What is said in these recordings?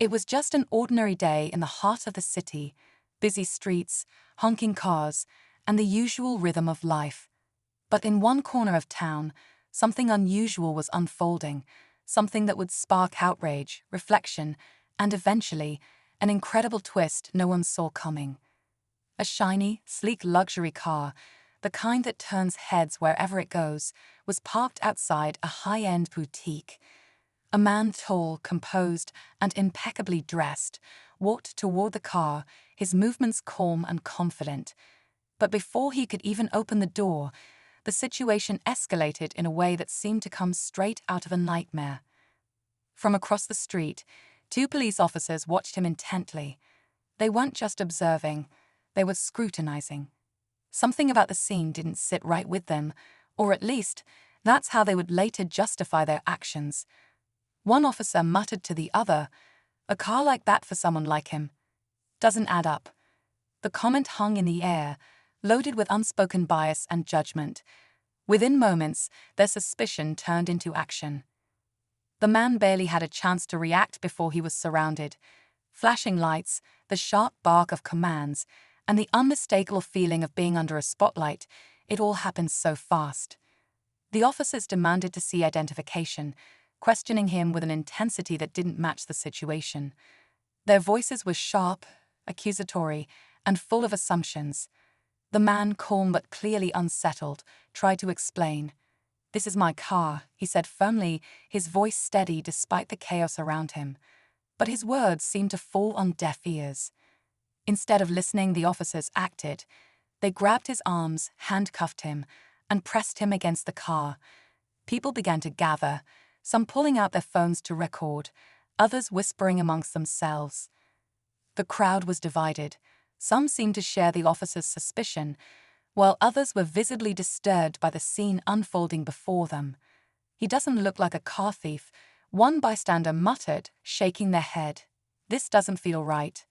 It was just an ordinary day in the heart of the city, busy streets, honking cars, and the usual rhythm of life. But in one corner of town, something unusual was unfolding, something that would spark outrage, reflection, and eventually, an incredible twist no one saw coming. A shiny, sleek luxury car, the kind that turns heads wherever it goes, was parked outside a high-end boutique. A man, tall, composed, and impeccably dressed, walked toward the car, his movements calm and confident. But before he could even open the door, the situation escalated in a way that seemed to come straight out of a nightmare. From across the street, two police officers watched him intently. They weren't just observing, they were scrutinizing. Something about the scene didn't sit right with them, or at least, that's how they would later justify their actions. One officer muttered to the other, "A car like that for someone like him doesn't add up." The comment hung in the air, loaded with unspoken bias and judgment. Within moments, their suspicion turned into action. The man barely had a chance to react before he was surrounded. Flashing lights, the sharp bark of commands, and the unmistakable feeling of being under a spotlight, it all happened so fast. The officers demanded to see identification, questioning him with an intensity that didn't match the situation. Their voices were sharp, accusatory, and full of assumptions. The man, calm but clearly unsettled, tried to explain. "This is my car," he said firmly, his voice steady despite the chaos around him. But his words seemed to fall on deaf ears. Instead of listening, the officers acted. They grabbed his arms, handcuffed him, and pressed him against the car. People began to gather, some pulling out their phones to record, others whispering amongst themselves. The crowd was divided. Some seemed to share the officer's suspicion, while others were visibly disturbed by the scene unfolding before them. "He doesn't look like a car thief," one bystander muttered, shaking their head. "This doesn't feel right."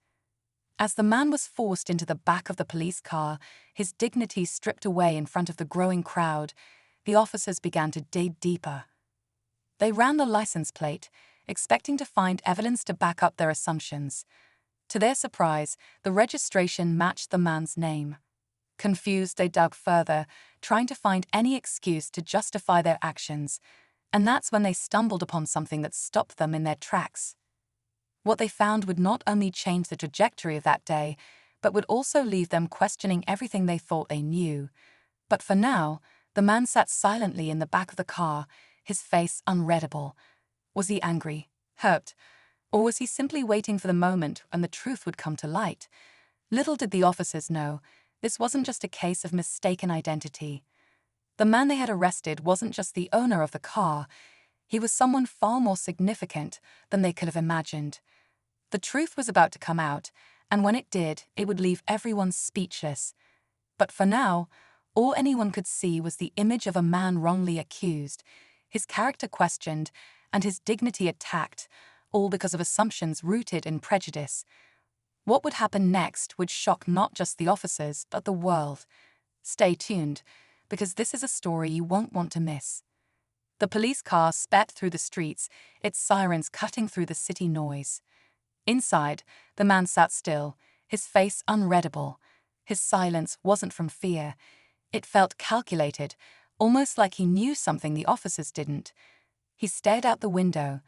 As the man was forced into the back of the police car, his dignity stripped away in front of the growing crowd, the officers began to dig deeper. They ran the license plate, expecting to find evidence to back up their assumptions. To their surprise, the registration matched the man's name. Confused, they dug further, trying to find any excuse to justify their actions, and that's when they stumbled upon something that stopped them in their tracks. What they found would not only change the trajectory of that day, but would also leave them questioning everything they thought they knew. But for now, the man sat silently in the back of the car, his face unreadable. Was he angry, hurt, or was he simply waiting for the moment when the truth would come to light? Little did the officers know, this wasn't just a case of mistaken identity. The man they had arrested wasn't just the owner of the car, he was someone far more significant than they could have imagined. The truth was about to come out, and when it did, it would leave everyone speechless. But for now, all anyone could see was the image of a man wrongly accused, his character questioned, and his dignity attacked, all because of assumptions rooted in prejudice. What would happen next would shock not just the officers, but the world. Stay tuned, because this is a story you won't want to miss. The police car sped through the streets, its sirens cutting through the city noise. Inside, the man sat still, his face unreadable. His silence wasn't from fear. It felt calculated, almost like he knew something the officers didn't. He stared out the window,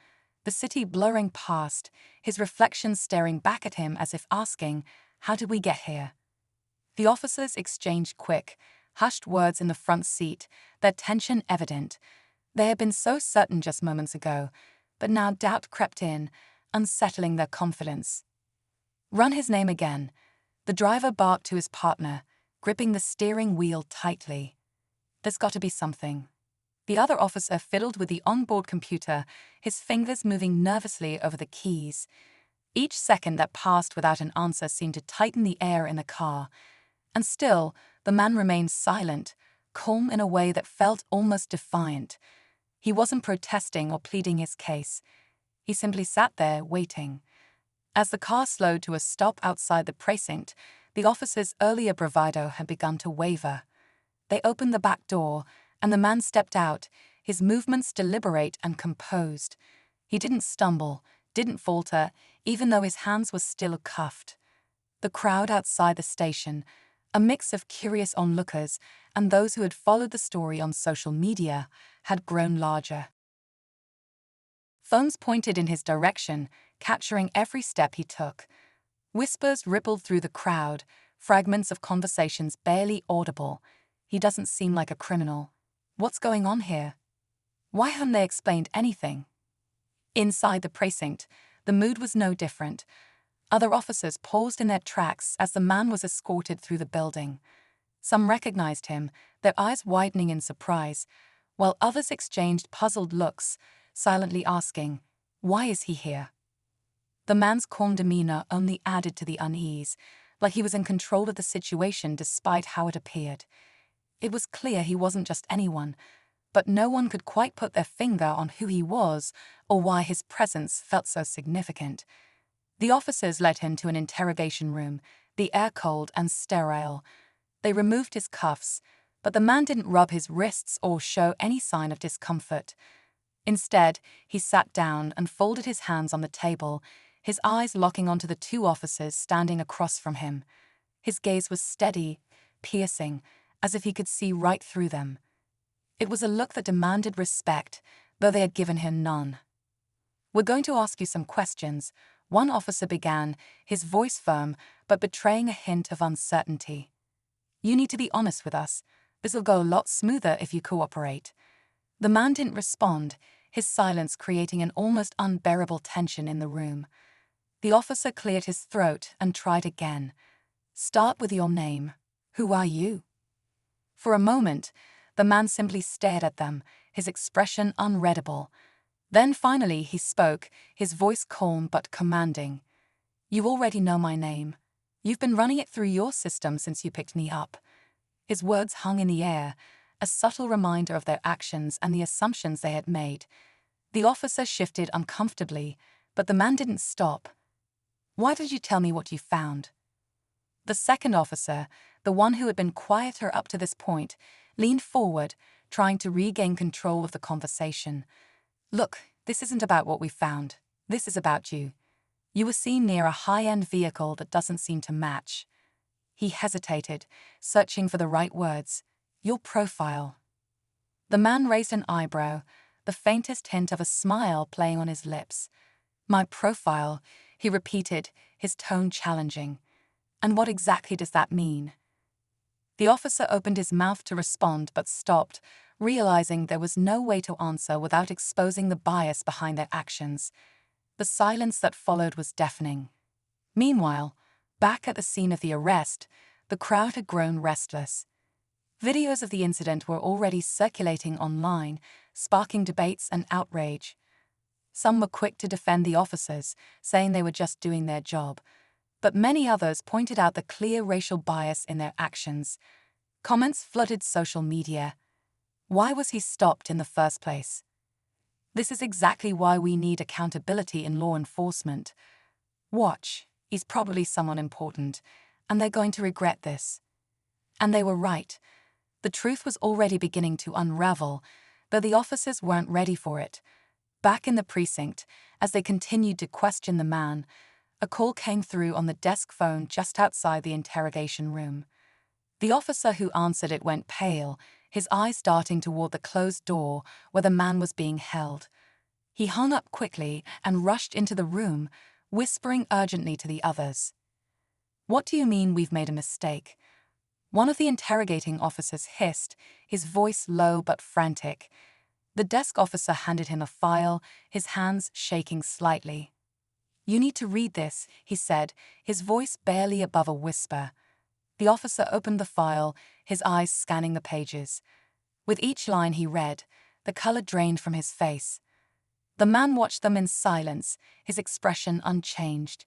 the city blurring past, his reflection staring back at him as if asking, "How did we get here?" The officers exchanged quick, hushed words in the front seat, their tension evident. They had been so certain just moments ago, but now doubt crept in, unsettling their confidence. "Run his name again." The driver barked to his partner, gripping the steering wheel tightly. "There's got to be something." The other officer fiddled with the onboard computer, his fingers moving nervously over the keys. Each second that passed without an answer seemed to tighten the air in the car. And still, the man remained silent, calm in a way that felt almost defiant. He wasn't protesting or pleading his case. He simply sat there, waiting. As the car slowed to a stop outside the precinct, the officer's earlier bravado had begun to waver. They opened the back door, and the man stepped out, his movements deliberate and composed. He didn't stumble, didn't falter, even though his hands were still cuffed. The crowd outside the station, a mix of curious onlookers and those who had followed the story on social media, had grown larger. Phones pointed in his direction, capturing every step he took. Whispers rippled through the crowd, fragments of conversations barely audible. He doesn't seem like a criminal. What's going on here? Why haven't they explained anything? Inside the precinct, the mood was no different. Other officers paused in their tracks as the man was escorted through the building. Some recognized him, their eyes widening in surprise, while others exchanged puzzled looks, silently asking, "Why is he here?" The man's calm demeanor only added to the unease, like he was in control of the situation despite how it appeared. It was clear he wasn't just anyone, but no one could quite put their finger on who he was or why his presence felt so significant. The officers led him to an interrogation room, the air cold and sterile. They removed his cuffs, but the man didn't rub his wrists or show any sign of discomfort. Instead, he sat down and folded his hands on the table, his eyes locking onto the two officers standing across from him. His gaze was steady, piercing, as if he could see right through them. It was a look that demanded respect, though they had given him none. "We're going to ask you some questions," one officer began, his voice firm but betraying a hint of uncertainty. "You need to be honest with us. This will go a lot smoother if you cooperate." The man didn't respond, his silence creating an almost unbearable tension in the room. The officer cleared his throat and tried again. "Start with your name. Who are you?" For a moment, the man simply stared at them, his expression unreadable. Then finally he spoke, his voice calm but commanding. "You already know my name. You've been running it through your system since you picked me up." His words hung in the air, a subtle reminder of their actions and the assumptions they had made. The officer shifted uncomfortably, but the man didn't stop. "Why did you tell me what you found?" The second officer, the one who had been quieter up to this point, leaned forward, trying to regain control of the conversation. "Look, this isn't about what we found. This is about you. You were seen near a high-end vehicle that doesn't seem to match." He hesitated, searching for the right words. "Your profile." The man raised an eyebrow, the faintest hint of a smile playing on his lips. "My profile," he repeated, his tone challenging. "And what exactly does that mean?" The officer opened his mouth to respond but stopped, realizing there was no way to answer without exposing the bias behind their actions. The silence that followed was deafening. Meanwhile, back at the scene of the arrest, the crowd had grown restless. Videos of the incident were already circulating online, sparking debates and outrage. Some were quick to defend the officers, saying they were just doing their job, but many others pointed out the clear racial bias in their actions. Comments flooded social media. Why was he stopped in the first place? This is exactly why we need accountability in law enforcement. Watch, he's probably someone important, and they're going to regret this. And they were right. The truth was already beginning to unravel, though the officers weren't ready for it. Back in the precinct, as they continued to question the man, a call came through on the desk phone just outside the interrogation room. The officer who answered it went pale, his eyes darting toward the closed door where the man was being held. He hung up quickly and rushed into the room, whispering urgently to the others. "What do you mean we've made a mistake?" One of the interrogating officers hissed, his voice low but frantic. The desk officer handed him a file, his hands shaking slightly. "You need to read this," he said, his voice barely above a whisper. The officer opened the file, his eyes scanning the pages. With each line he read, the color drained from his face. The man watched them in silence, his expression unchanged.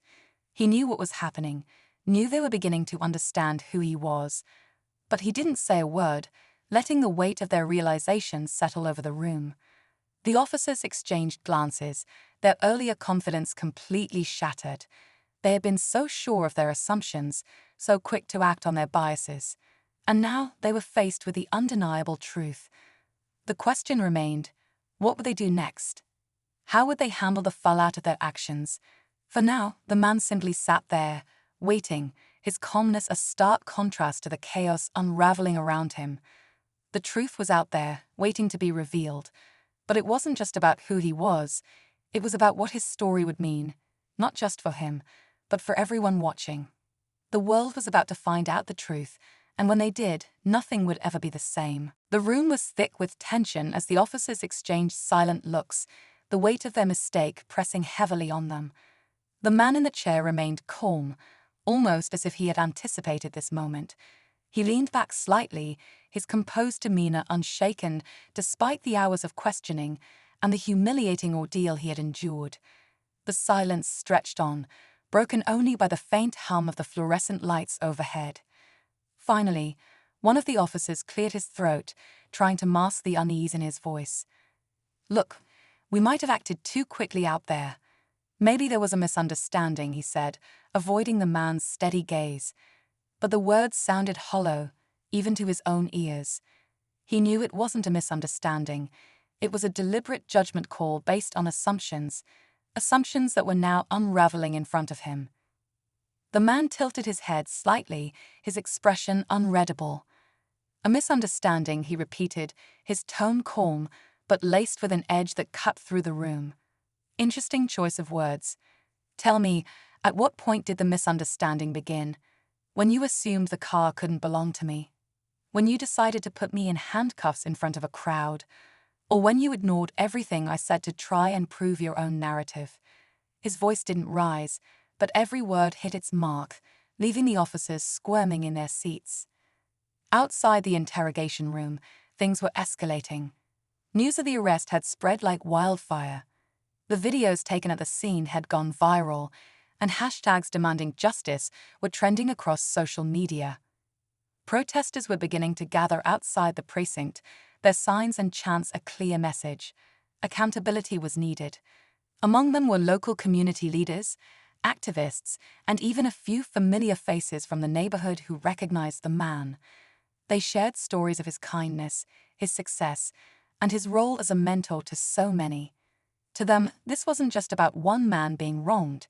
He knew what was happening, knew they were beginning to understand who he was. But he didn't say a word, letting the weight of their realizations settle over the room. The officers exchanged glances, their earlier confidence completely shattered. They had been so sure of their assumptions, so quick to act on their biases. And now they were faced with the undeniable truth. The question remained, what would they do next? How would they handle the fallout of their actions? For now, the man simply sat there, waiting, his calmness a stark contrast to the chaos unraveling around him. The truth was out there, waiting to be revealed. But it wasn't just about who he was, it was about what his story would mean, not just for him, but for everyone watching. The world was about to find out the truth, and when they did, nothing would ever be the same. The room was thick with tension as the officers exchanged silent looks, the weight of their mistake pressing heavily on them. The man in the chair remained calm, almost as if he had anticipated this moment. He leaned back slightly, his composed demeanor unshaken despite the hours of questioning and the humiliating ordeal he had endured. The silence stretched on, broken only by the faint hum of the fluorescent lights overhead. Finally, one of the officers cleared his throat, trying to mask the unease in his voice. "Look, we might have acted too quickly out there. Maybe there was a misunderstanding," he said, avoiding the man's steady gaze. But the words sounded hollow, even to his own ears. He knew it wasn't a misunderstanding. It was a deliberate judgment call based on assumptions that were now unraveling in front of him. The man tilted his head slightly, his expression unreadable. "A misunderstanding," he repeated, his tone calm, but laced with an edge that cut through the room. "Interesting choice of words. Tell me, at what point did the misunderstanding begin? When you assumed the car couldn't belong to me? When you decided to put me in handcuffs in front of a crowd? Or when you ignored everything I said to try and prove your own narrative?" His voice didn't rise, but every word hit its mark, leaving the officers squirming in their seats. Outside the interrogation room, things were escalating. News of the arrest had spread like wildfire. The videos taken at the scene had gone viral, and hashtags demanding justice were trending across social media. Protesters were beginning to gather outside the precinct, their signs and chants a clear message. Accountability was needed. Among them were local community leaders, activists, and even a few familiar faces from the neighborhood who recognized the man. They shared stories of his kindness, his success, and his role as a mentor to so many. To them, this wasn't just about one man being wronged.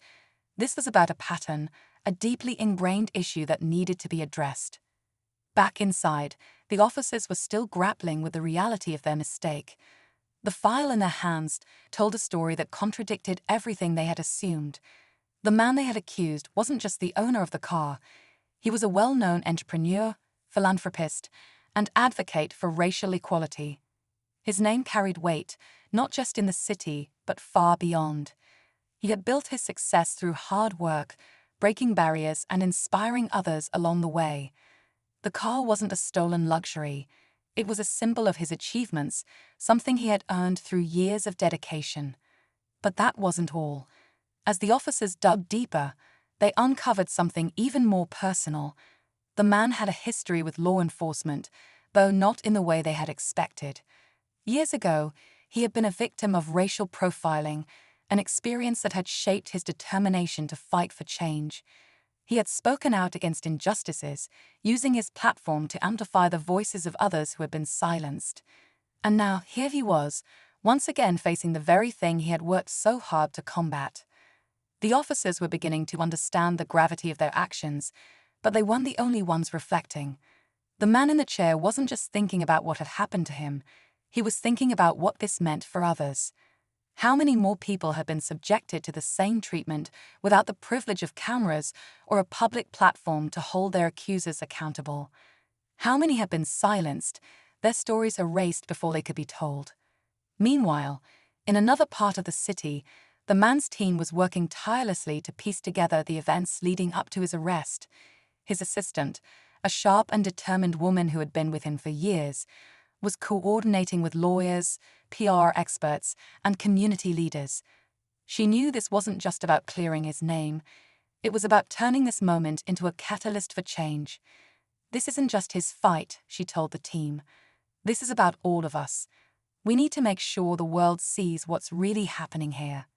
This was about a pattern, a deeply ingrained issue that needed to be addressed. Back inside, the officers were still grappling with the reality of their mistake. The file in their hands told a story that contradicted everything they had assumed. The man they had accused wasn't just the owner of the car. He was a well-known entrepreneur, philanthropist, and advocate for racial equality. His name carried weight, not just in the city, but far beyond. He had built his success through hard work, breaking barriers and inspiring others along the way. The car wasn't a stolen luxury. It was a symbol of his achievements, something he had earned through years of dedication. But that wasn't all. As the officers dug deeper, they uncovered something even more personal. The man had a history with law enforcement, though not in the way they had expected. Years ago, he had been a victim of racial profiling, an experience that had shaped his determination to fight for change. He had spoken out against injustices, using his platform to amplify the voices of others who had been silenced. And now here he was, once again facing the very thing he had worked so hard to combat. The officers were beginning to understand the gravity of their actions, but they weren't the only ones reflecting. The man in the chair wasn't just thinking about what had happened to him, he was thinking about what this meant for others. How many more people had been subjected to the same treatment without the privilege of cameras or a public platform to hold their accusers accountable? How many had been silenced, their stories erased before they could be told? Meanwhile, in another part of the city, the man's team was working tirelessly to piece together the events leading up to his arrest. His assistant, a sharp and determined woman who had been with him for years, was coordinating with lawyers, PR experts, and community leaders. She knew this wasn't just about clearing his name. It was about turning this moment into a catalyst for change. "This isn't just his fight," she told the team. "This is about all of us. We need to make sure the world sees what's really happening here."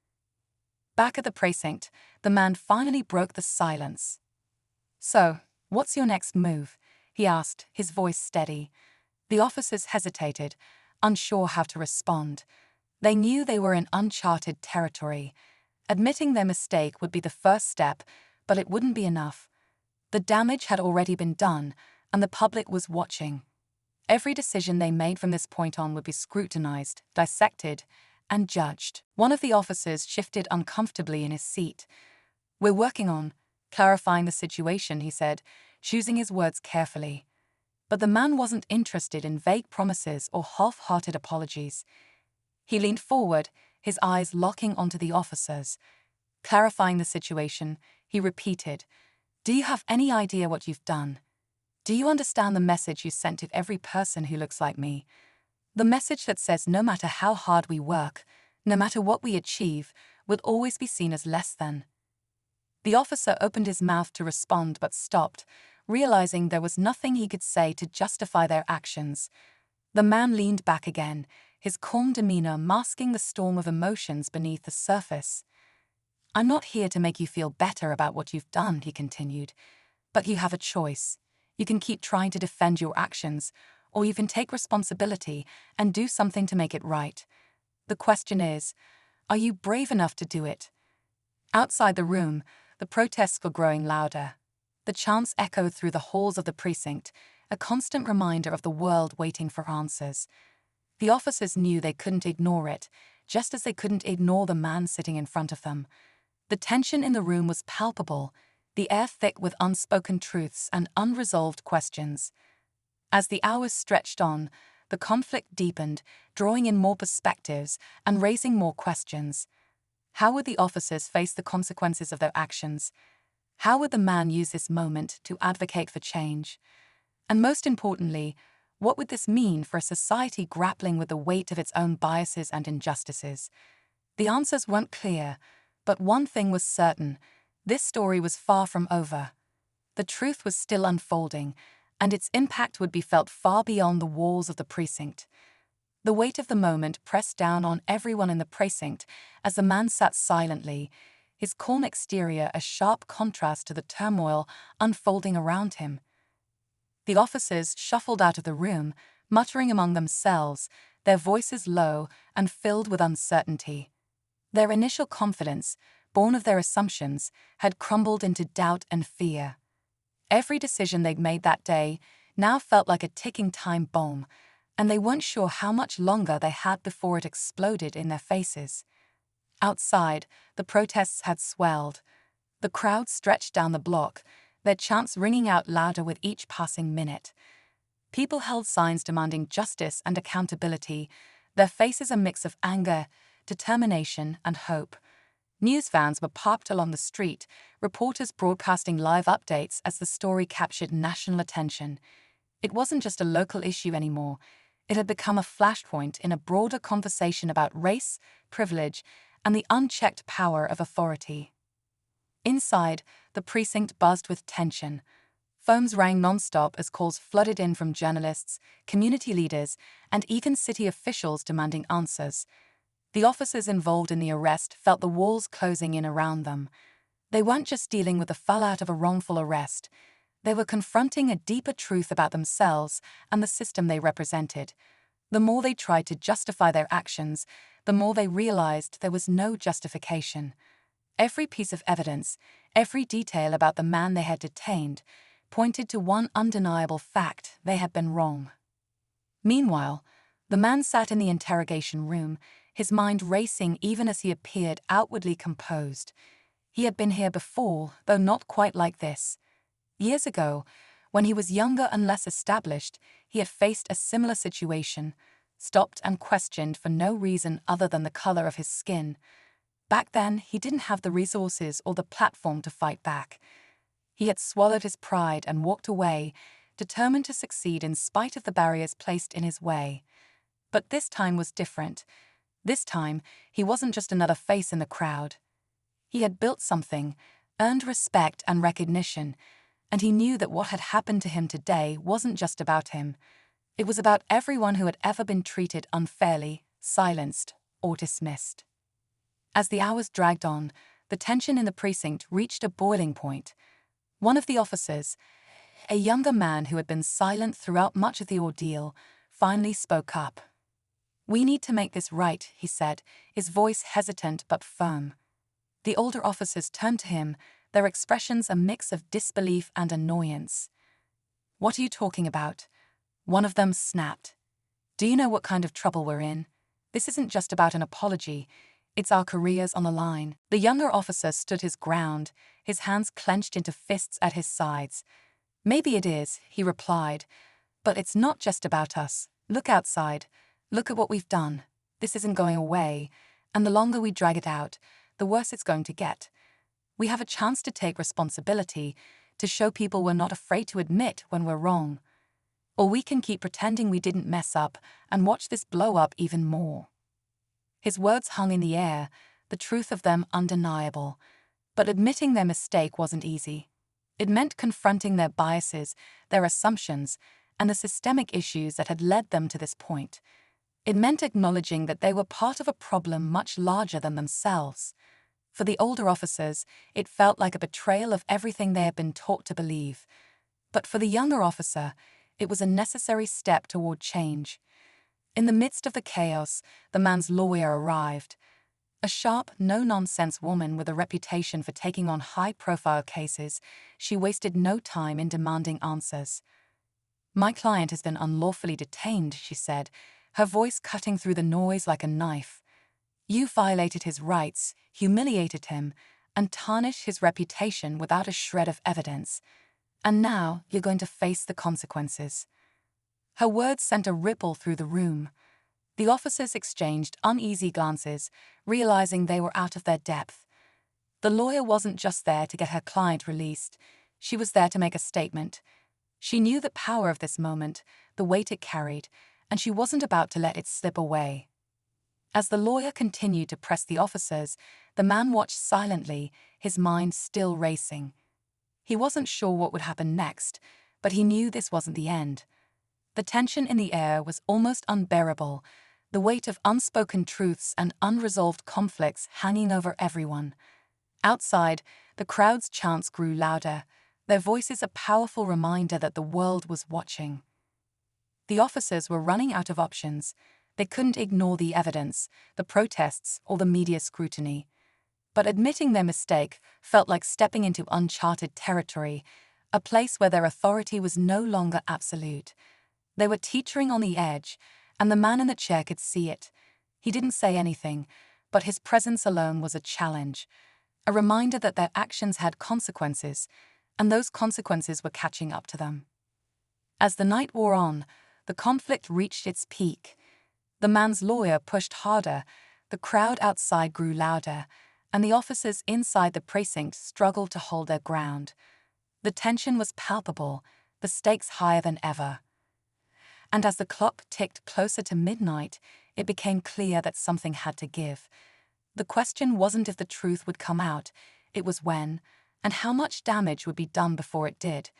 Back at the precinct, the man finally broke the silence. "So, what's your next move?" he asked, his voice steady. The officers hesitated, unsure how to respond. They knew they were in uncharted territory. Admitting their mistake would be the first step, but it wouldn't be enough. The damage had already been done, and the public was watching. Every decision they made from this point on would be scrutinized, dissected, and judged. One of the officers shifted uncomfortably in his seat. "We're working on clarifying the situation," he said, choosing his words carefully. But the man wasn't interested in vague promises or half-hearted apologies. He leaned forward, his eyes locking onto the officers. Clarifying the situation, he repeated, "Do you have any idea what you've done? Do you understand the message you sent to every person who looks like me? The message that says no matter how hard we work, no matter what we achieve, we'll always be seen as less than." The officer opened his mouth to respond but stopped, realizing there was nothing he could say to justify their actions. The man leaned back again, his calm demeanor masking the storm of emotions beneath the surface. "I'm not here to make you feel better about what you've done," he continued, "but you have a choice. You can keep trying to defend your actions, or you can take responsibility and do something to make it right. The question is, are you brave enough to do it?" Outside the room, the protests were growing louder. The chants echoed through the halls of the precinct, a constant reminder of the world waiting for answers. The officers knew they couldn't ignore it, just as they couldn't ignore the man sitting in front of them. The tension in the room was palpable, the air thick with unspoken truths and unresolved questions. As the hours stretched on, the conflict deepened, drawing in more perspectives and raising more questions. How would the officers face the consequences of their actions? How would the man use this moment to advocate for change? And most importantly, what would this mean for a society grappling with the weight of its own biases and injustices? The answers weren't clear, but one thing was certain: this story was far from over. The truth was still unfolding, and its impact would be felt far beyond the walls of the precinct. The weight of the moment pressed down on everyone in the precinct as the man sat silently, his calm exterior a sharp contrast to the turmoil unfolding around him. The officers shuffled out of the room, muttering among themselves, their voices low and filled with uncertainty. Their initial confidence, born of their assumptions, had crumbled into doubt and fear. Every decision they'd made that day now felt like a ticking time bomb, and they weren't sure how much longer they had before it exploded in their faces. Outside, the protests had swelled. The crowd stretched down the block, their chants ringing out louder with each passing minute. People held signs demanding justice and accountability, their faces a mix of anger, determination, and hope. News vans were parked along the street, reporters broadcasting live updates as the story captured national attention. It wasn't just a local issue anymore. It had become a flashpoint in a broader conversation about race, privilege, and the unchecked power of authority. Inside, the precinct buzzed with tension. Phones rang non-stop as calls flooded in from journalists, community leaders, and even city officials demanding answers. The officers involved in the arrest felt the walls closing in around them. They weren't just dealing with the fallout of a wrongful arrest. They were confronting a deeper truth about themselves and the system they represented. The more they tried to justify their actions, the more they realized there was no justification. Every piece of evidence, every detail about the man they had detained, pointed to one undeniable fact: they had been wrong. Meanwhile, the man sat in the interrogation room, his mind racing even as he appeared outwardly composed. He had been here before, though not quite like this. Years ago, when he was younger and less established, he had faced a similar situation, stopped and questioned for no reason other than the color of his skin. Back then, he didn't have the resources or the platform to fight back. He had swallowed his pride and walked away, determined to succeed in spite of the barriers placed in his way. But this time was different. This time, he wasn't just another face in the crowd. He had built something, earned respect and recognition, and he knew that what had happened to him today wasn't just about him. It was about everyone who had ever been treated unfairly, silenced, or dismissed. As the hours dragged on, the tension in the precinct reached a boiling point. One of the officers, a younger man who had been silent throughout much of the ordeal, finally spoke up. "We need to make this right," he said, his voice hesitant but firm. The older officers turned to him, their expressions a mix of disbelief and annoyance. "What are you talking about?" One of them snapped. "Do you know what kind of trouble we're in? This isn't just about an apology. It's our careers on the line." The younger officer stood his ground, his hands clenched into fists at his sides. "Maybe it is," he replied, "but it's not just about us. Look outside. Look at what we've done. This isn't going away, and the longer we drag it out, the worse it's going to get. We have a chance to take responsibility, to show people we're not afraid to admit when we're wrong. Or we can keep pretending we didn't mess up and watch this blow up even more." His words hung in the air, the truth of them undeniable. But admitting their mistake wasn't easy. It meant confronting their biases, their assumptions, and the systemic issues that had led them to this point. It meant acknowledging that they were part of a problem much larger than themselves. For the older officers, it felt like a betrayal of everything they had been taught to believe. But for the younger officer, it was a necessary step toward change. In the midst of the chaos, the man's lawyer arrived. A sharp, no-nonsense woman with a reputation for taking on high-profile cases, she wasted no time in demanding answers. "My client has been unlawfully detained," she said, her voice cutting through the noise like a knife. "You violated his rights, humiliated him, and tarnished his reputation without a shred of evidence. And now you're going to face the consequences." Her words sent a ripple through the room. The officers exchanged uneasy glances, realizing they were out of their depth. The lawyer wasn't just there to get her client released. She was there to make a statement. She knew the power of this moment, the weight it carried, and she wasn't about to let it slip away. As the lawyer continued to press the officers, the man watched silently, his mind still racing. He wasn't sure what would happen next, but he knew this wasn't the end. The tension in the air was almost unbearable, the weight of unspoken truths and unresolved conflicts hanging over everyone. Outside, the crowd's chants grew louder, their voices a powerful reminder that the world was watching. The officers were running out of options. They couldn't ignore the evidence, the protests, or the media scrutiny. But admitting their mistake felt like stepping into uncharted territory, a place where their authority was no longer absolute. They were teetering on the edge, and the man in the chair could see it. He didn't say anything, but his presence alone was a challenge, a reminder that their actions had consequences, and those consequences were catching up to them. As the night wore on, the conflict reached its peak. The man's lawyer pushed harder, the crowd outside grew louder, and the officers inside the precinct struggled to hold their ground. The tension was palpable, the stakes higher than ever. And as the clock ticked closer to midnight, it became clear that something had to give. The question wasn't if the truth would come out, it was when, and how much damage would be done before it did.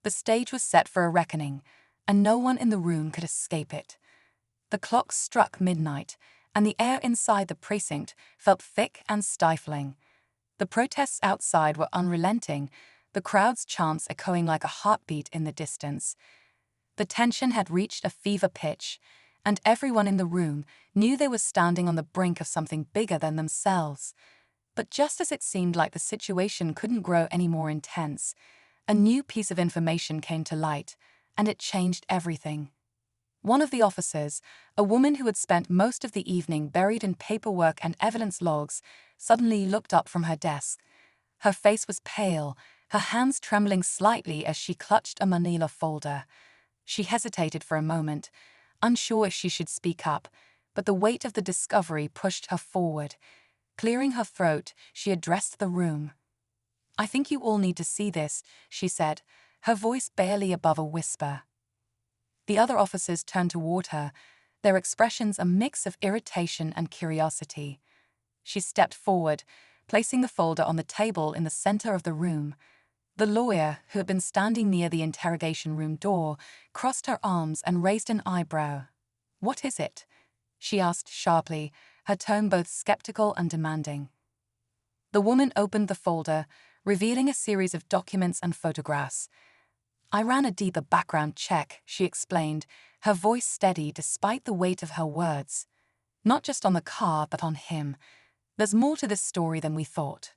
The stage was set for a reckoning, and no one in the room could escape it. The clock struck midnight, and the air inside the precinct felt thick and stifling. The protests outside were unrelenting, the crowd's chants echoing like a heartbeat in the distance. The tension had reached a fever pitch, and everyone in the room knew they were standing on the brink of something bigger than themselves. But just as it seemed like the situation couldn't grow any more intense, a new piece of information came to light, and it changed everything. One of the officers, a woman who had spent most of the evening buried in paperwork and evidence logs, suddenly looked up from her desk. Her face was pale, her hands trembling slightly as she clutched a manila folder. She hesitated for a moment, unsure if she should speak up, but the weight of the discovery pushed her forward. Clearing her throat, she addressed the room. "I think you all need to see this," she said, her voice barely above a whisper. The other officers turned toward her, their expressions a mix of irritation and curiosity. She stepped forward, placing the folder on the table in the center of the room. The lawyer, who had been standing near the interrogation room door, crossed her arms and raised an eyebrow. "What is it?" she asked sharply, her tone both skeptical and demanding. The woman opened the folder, revealing a series of documents and photographs. I ran a deeper background check, she explained, her voice steady despite the weight of her words. Not just on the car, but on him. There's more to this story than we thought.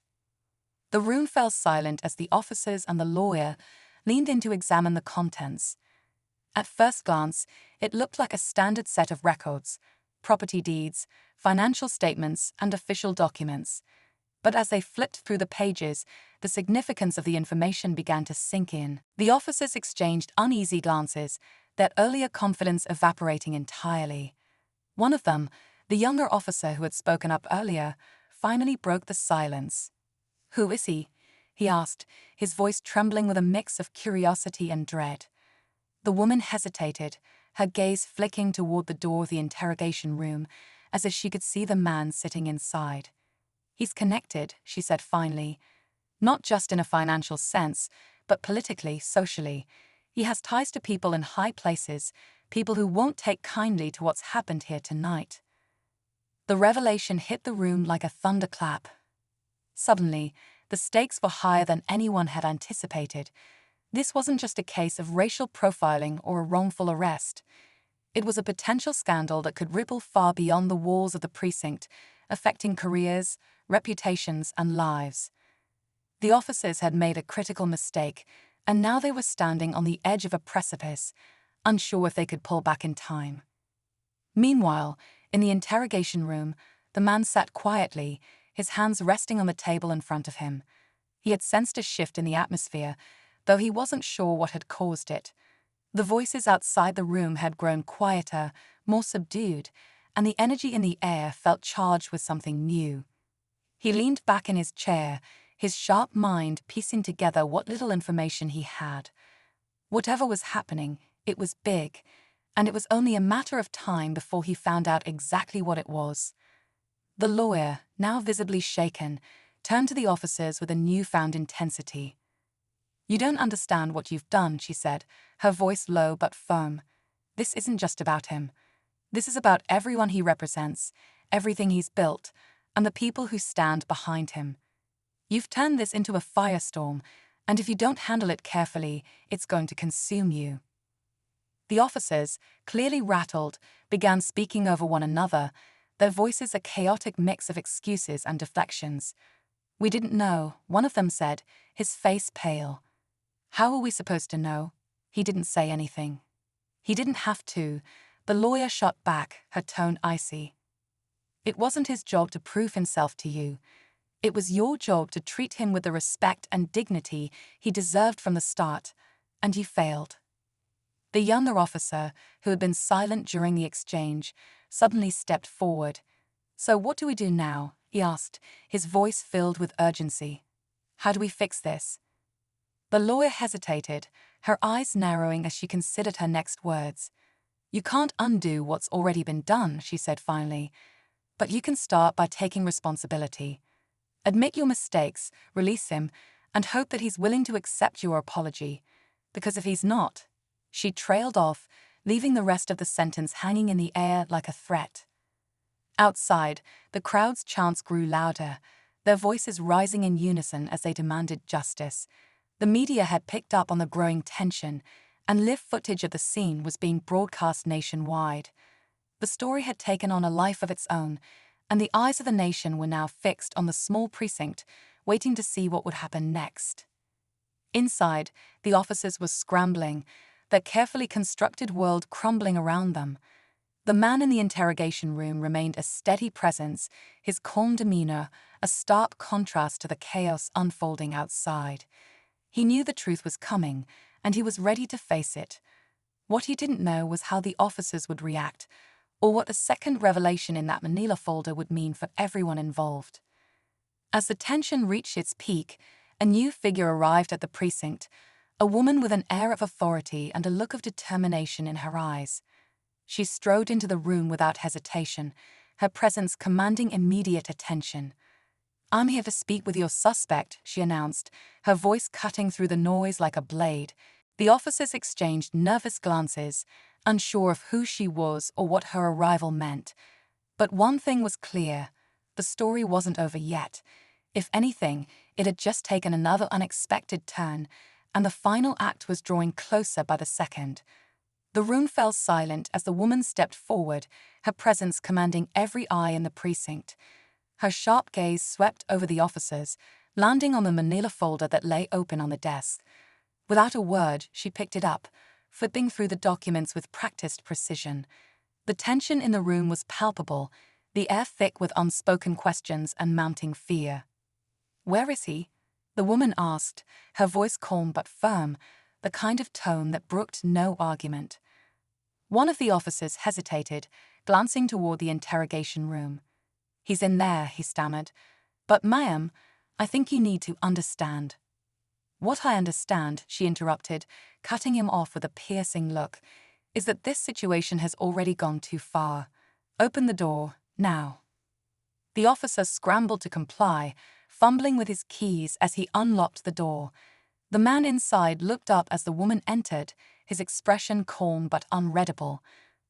The room fell silent as the officers and the lawyer leaned in to examine the contents. At first glance, it looked like a standard set of records: property deeds, financial statements, and official documents. But as they flipped through the pages, the significance of the information began to sink in. The officers exchanged uneasy glances, their earlier confidence evaporating entirely. One of them, the younger officer who had spoken up earlier, finally broke the silence. "Who is he?" he asked, his voice trembling with a mix of curiosity and dread. The woman hesitated, her gaze flicking toward the door of the interrogation room, as if she could see the man sitting inside. "He's connected," she said finally. "Not just in a financial sense, but politically, socially. He has ties to people in high places, people who won't take kindly to what's happened here tonight." The revelation hit the room like a thunderclap. Suddenly, the stakes were higher than anyone had anticipated. This wasn't just a case of racial profiling or a wrongful arrest. It was a potential scandal that could ripple far beyond the walls of the precinct, affecting careers, reputations, and lives. The officers had made a critical mistake, and now they were standing on the edge of a precipice, unsure if they could pull back in time. Meanwhile, in the interrogation room, the man sat quietly, his hands resting on the table in front of him. He had sensed a shift in the atmosphere, though he wasn't sure what had caused it. The voices outside the room had grown quieter, more subdued, and the energy in the air felt charged with something new. He leaned back in his chair, his sharp mind piecing together what little information he had. Whatever was happening, it was big, and it was only a matter of time before he found out exactly what it was. The lawyer, now visibly shaken, turned to the officers with a newfound intensity. "You don't understand what you've done," she said, her voice low but firm. "This isn't just about him. This is about everyone he represents, everything he's built, and the people who stand behind him. You've turned this into a firestorm, and if you don't handle it carefully, it's going to consume you." The officers, clearly rattled, began speaking over one another, their voices a chaotic mix of excuses and deflections. "We didn't know," one of them said, his face pale. "How are we supposed to know? He didn't say anything." "He didn't have to," the lawyer shot back, her tone icy. "It wasn't his job to prove himself to you. It was your job to treat him with the respect and dignity he deserved from the start, and you failed." The younger officer, who had been silent during the exchange, suddenly stepped forward. "So what do we do now?" he asked, his voice filled with urgency. "How do we fix this?" The lawyer hesitated, her eyes narrowing as she considered her next words. "You can't undo what's already been done," she said finally, "but you can start by taking responsibility. Admit your mistakes, release him, and hope that he's willing to accept your apology. Because if he's not..." She trailed off, leaving the rest of the sentence hanging in the air like a threat. Outside, the crowd's chants grew louder, their voices rising in unison as they demanded justice. The media had picked up on the growing tension, and live footage of the scene was being broadcast nationwide. The story had taken on a life of its own, and the eyes of the nation were now fixed on the small precinct, waiting to see what would happen next. Inside, the officers were scrambling, their carefully constructed world crumbling around them. The man in the interrogation room remained a steady presence, his calm demeanor a stark contrast to the chaos unfolding outside. He knew the truth was coming, and he was ready to face it. What he didn't know was how the officers would react, or what a second revelation in that manila folder would mean for everyone involved. As the tension reached its peak, a new figure arrived at the precinct, a woman with an air of authority and a look of determination in her eyes. She strode into the room without hesitation, her presence commanding immediate attention. "I'm here to speak with your suspect," she announced, her voice cutting through the noise like a blade. The officers exchanged nervous glances, unsure of who she was or what her arrival meant. But one thing was clear: the story wasn't over yet. If anything, it had just taken another unexpected turn, and the final act was drawing closer by the second. The room fell silent as the woman stepped forward, her presence commanding every eye in the precinct. Her sharp gaze swept over the officers, landing on the manila folder that lay open on the desk. Without a word, she picked it up, flipping through the documents with practiced precision. The tension in the room was palpable, the air thick with unspoken questions and mounting fear. "Where is he?" the woman asked, her voice calm but firm, the kind of tone that brooked no argument. One of the officers hesitated, glancing toward the interrogation room. "He's in there," he stammered. "But ma'am, I think you need to understand." "What I understand," she interrupted, cutting him off with a piercing look, "is that this situation has already gone too far. Open the door, now." The officer scrambled to comply, fumbling with his keys as he unlocked the door. The man inside looked up as the woman entered, his expression calm but unreadable.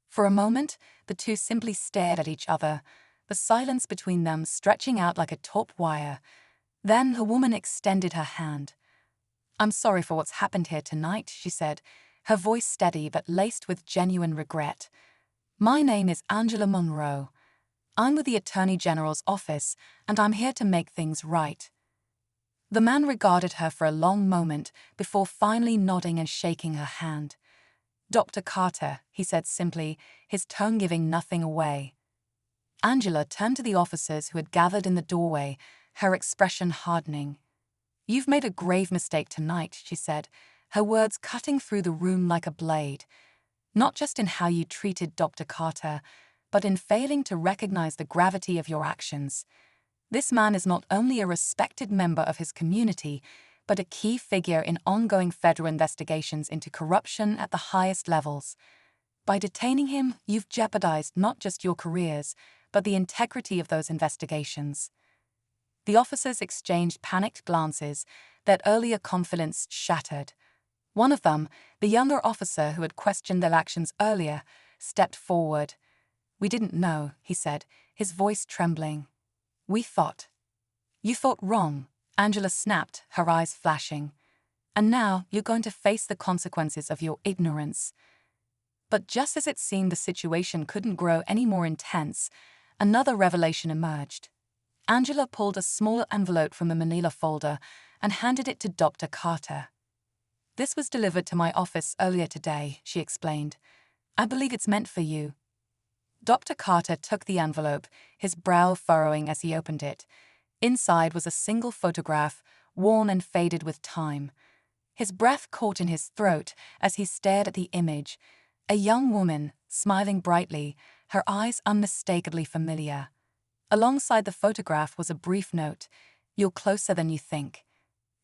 For a moment, the two simply stared at each other, the silence between them stretching out like a taut wire. Then the woman extended her hand. "I'm sorry for what's happened here tonight," she said, her voice steady but laced with genuine regret. "My name is Angela Monroe. I'm with the Attorney General's office, and I'm here to make things right." The man regarded her for a long moment before finally nodding and shaking her hand. "Dr. Carter," he said simply, his tone giving nothing away. Angela turned to the officers who had gathered in the doorway, her expression hardening. "You've made a grave mistake tonight," she said, her words cutting through the room like a blade. "Not just in how you treated Dr. Carter, but in failing to recognize the gravity of your actions. This man is not only a respected member of his community, but a key figure in ongoing federal investigations into corruption at the highest levels. By detaining him, you've jeopardized not just your careers, but the integrity of those investigations." The officers exchanged panicked glances, their earlier confidence shattered. One of them, the younger officer who had questioned their actions earlier, stepped forward. "We didn't know," he said, his voice trembling. "We thought." "You thought wrong," Angela snapped, her eyes flashing. "And now you're going to face the consequences of your ignorance." But just as it seemed the situation couldn't grow any more intense, another revelation emerged. Angela pulled a smaller envelope from the manila folder and handed it to Dr. Carter. "This was delivered to my office earlier today," she explained. "I believe it's meant for you." Dr. Carter took the envelope, his brow furrowing as he opened it. Inside was a single photograph, worn and faded with time. His breath caught in his throat as he stared at the image. A young woman, smiling brightly, her eyes unmistakably familiar. Alongside the photograph was a brief note, "You're closer than you think."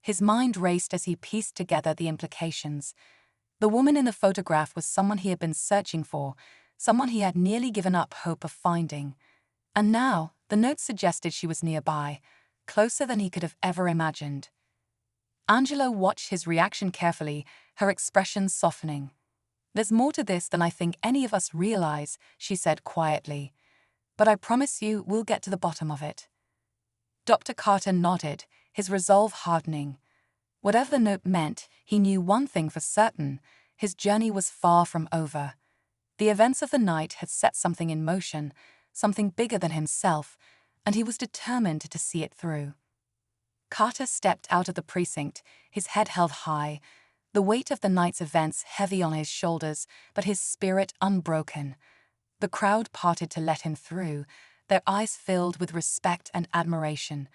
His mind raced as he pieced together the implications. The woman in the photograph was someone he had been searching for, someone he had nearly given up hope of finding. And now, the note suggested she was nearby, closer than he could have ever imagined. Angela watched his reaction carefully, her expression softening. "There's more to this than I think any of us realize," she said quietly. "But I promise you we'll get to the bottom of it." Dr. Carter nodded, his resolve hardening. Whatever the note meant, he knew one thing for certain: his journey was far from over. The events of the night had set something in motion, something bigger than himself, and he was determined to see it through. Carter stepped out of the precinct, his head held high, the weight of the night's events heavy on his shoulders, but his spirit unbroken. The crowd parted to let him through, their eyes filled with respect and admiration.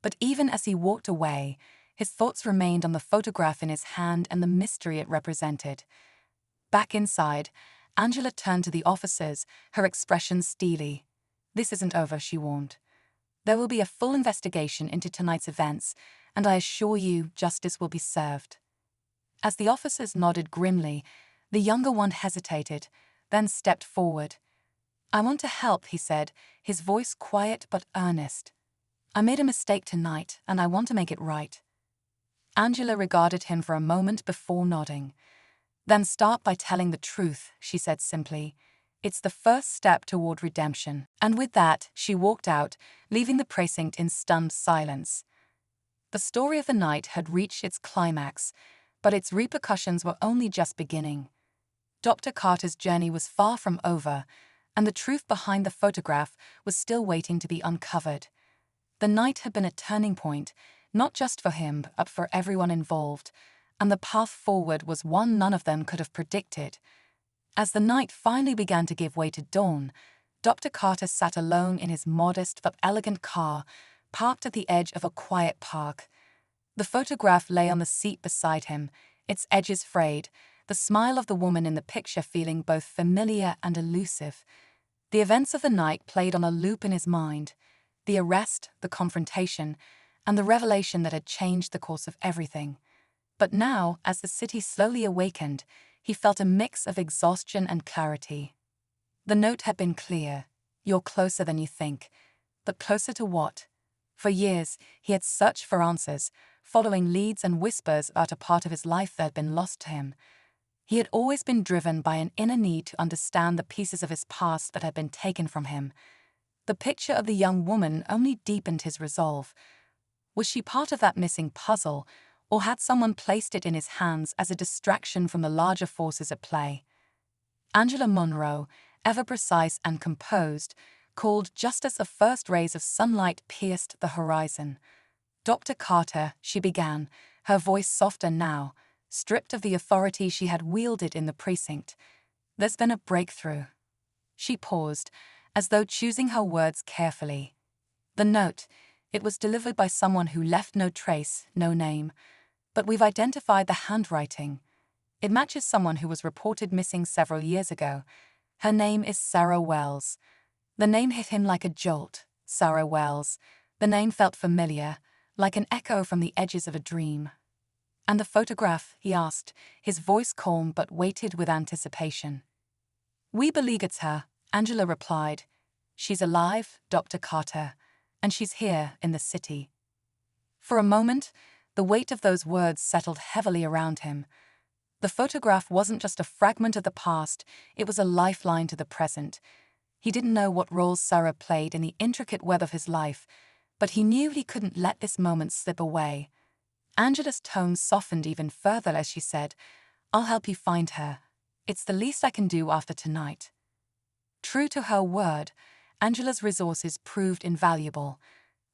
But even as he walked away, his thoughts remained on the photograph in his hand and the mystery it represented. Back inside, Angela turned to the officers, her expression steely. "This isn't over," she warned. "There will be a full investigation into tonight's events, and I assure you justice will be served." As the officers nodded grimly, the younger one hesitated, then stepped forward. "I want to help," he said, his voice quiet but earnest. "I made a mistake tonight, and I want to make it right." Angela regarded him for a moment before nodding. "Then start by telling the truth," she said simply. "It's the first step toward redemption." And with that, she walked out, leaving the precinct in stunned silence. The story of the night had reached its climax. But its repercussions were only just beginning. Dr. Carter's journey was far from over, and the truth behind the photograph was still waiting to be uncovered. The night had been a turning point, not just for him, but for everyone involved, and the path forward was one none of them could have predicted. As the night finally began to give way to dawn, Dr. Carter sat alone in his modest but elegant car, parked at the edge of a quiet park. The photograph lay on the seat beside him, its edges frayed, the smile of the woman in the picture feeling both familiar and elusive. The events of the night played on a loop in his mind: the arrest, the confrontation, and the revelation that had changed the course of everything. But now, as the city slowly awakened, he felt a mix of exhaustion and clarity. The note had been clear: "You're closer than you think." But closer to what? For years, he had searched for answers, following leads and whispers about a part of his life that had been lost to him. He had always been driven by an inner need to understand the pieces of his past that had been taken from him. The picture of the young woman only deepened his resolve. Was she part of that missing puzzle, or had someone placed it in his hands as a distraction from the larger forces at play? Angela Monroe, ever precise and composed, called just as the first rays of sunlight pierced the horizon. "Dr. Carter," she began, her voice softer now, stripped of the authority she had wielded in the precinct. "There's been a breakthrough." She paused, as though choosing her words carefully. The note, it was delivered by someone who left no trace, no name. But we've identified the handwriting. It matches someone who was reported missing several years ago. Her name is Sarah Wells. The name hit him like a jolt. Sarah Wells. The name felt familiar, like an echo from the edges of a dream. "And the photograph?" he asked, his voice calm but weighted with anticipation. "We believe it's her," Angela replied. "She's alive, Dr. Carter, and she's here in the city." For a moment, the weight of those words settled heavily around him. The photograph wasn't just a fragment of the past, it was a lifeline to the present. He didn't know what role Sarah played in the intricate web of his life, but he knew he couldn't let this moment slip away. Angela's tone softened even further as she said, "I'll help you find her. It's the least I can do after tonight." True to her word, Angela's resources proved invaluable.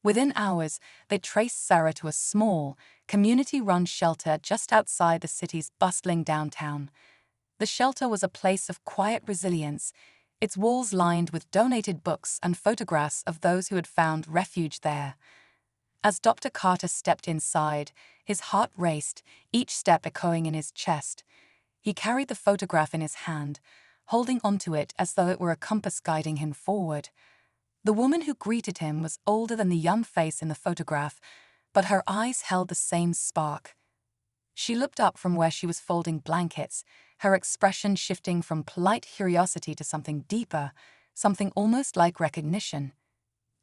Within hours, they traced Sarah to a small, community-run shelter just outside the city's bustling downtown. The shelter was a place of quiet resilience, its walls lined with donated books and photographs of those who had found refuge there. As Dr. Carter stepped inside, his heart raced, each step echoing in his chest. He carried the photograph in his hand, holding onto it as though it were a compass guiding him forward. The woman who greeted him was older than the young face in the photograph, but her eyes held the same spark. She looked up from where she was folding blankets, her expression shifting from polite curiosity to something deeper, something almost like recognition.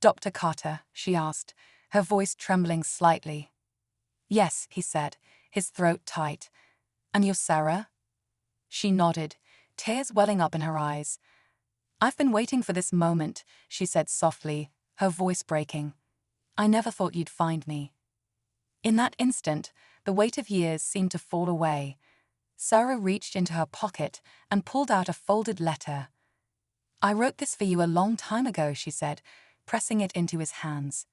"Dr. Carter?" she asked, her voice trembling slightly. "Yes," he said, his throat tight. "And you're Sarah?" She nodded, tears welling up in her eyes. "I've been waiting for this moment," she said softly, her voice breaking. "I never thought you'd find me." In that instant, the weight of years seemed to fall away. Sarah reached into her pocket and pulled out a folded letter. "I wrote this for you a long time ago," she said, pressing it into his hands.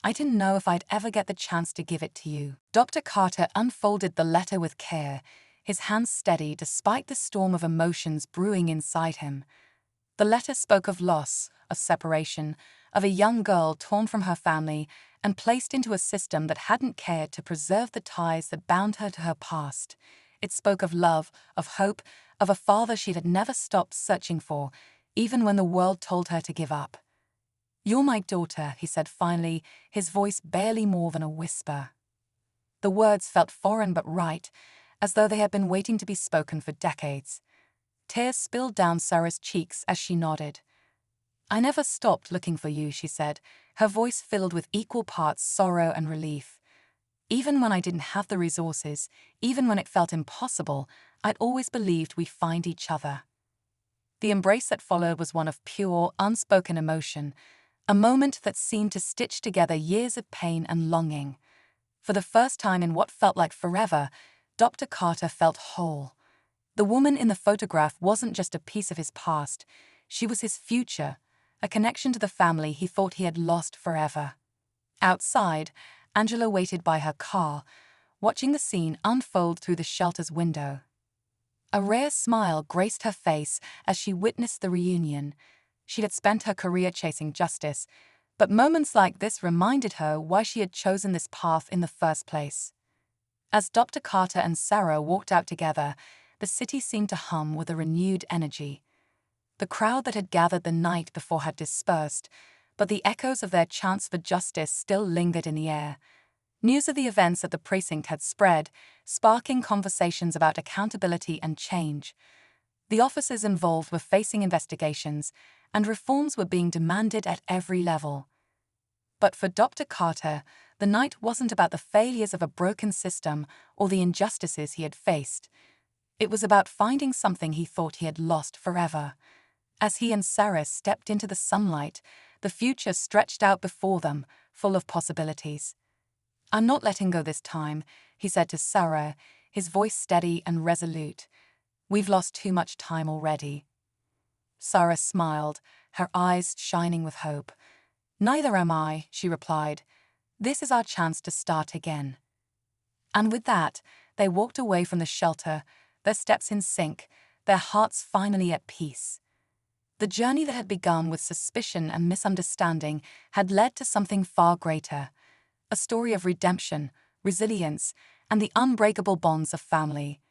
"I didn't know if I'd ever get the chance to give it to you." Dr. Carter unfolded the letter with care, his hands steady despite the storm of emotions brewing inside him. The letter spoke of loss, of separation, of a young girl torn from her family and placed into a system that hadn't cared to preserve the ties that bound her to her past. It spoke of love, of hope, of a father she had never stopped searching for, even when the world told her to give up. "You're my daughter," he said finally, his voice barely more than a whisper. The words felt foreign but right, as though they had been waiting to be spoken for decades. Tears spilled down Sarah's cheeks as she nodded. "I never stopped looking for you," she said, her voice filled with equal parts sorrow and relief. "Even when I didn't have the resources, even when it felt impossible, I'd always believed we'd find each other." The embrace that followed was one of pure, unspoken emotion, a moment that seemed to stitch together years of pain and longing. For the first time in what felt like forever, Dr. Carter felt whole. The woman in the photograph wasn't just a piece of his past, she was his future, a connection to the family he thought he had lost forever. Outside, Angela waited by her car, watching the scene unfold through the shelter's window. A rare smile graced her face as she witnessed the reunion. She had spent her career chasing justice, but moments like this reminded her why she had chosen this path in the first place. As Dr. Carter and Sarah walked out together, the city seemed to hum with a renewed energy. The crowd that had gathered the night before had dispersed, but the echoes of their chants for justice still lingered in the air. News of the events at the precinct had spread, sparking conversations about accountability and change. The officers involved were facing investigations, and reforms were being demanded at every level. But for Dr. Carter, the night wasn't about the failures of a broken system or the injustices he had faced. It was about finding something he thought he had lost forever. As he and Sarah stepped into the sunlight, the future stretched out before them, full of possibilities. "I'm not letting go this time," he said to Sarah, his voice steady and resolute. "We've lost too much time already." Sarah smiled, her eyes shining with hope. "Neither am I," she replied. "This is our chance to start again." And with that, they walked away from the shelter, their steps in sync, their hearts finally at peace. The journey that had begun with suspicion and misunderstanding had led to something far greater, a story of redemption, resilience, and the unbreakable bonds of family.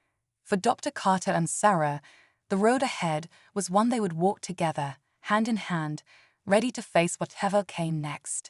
For Dr. Carter and Sarah, the road ahead was one they would walk together, hand in hand, ready to face whatever came next.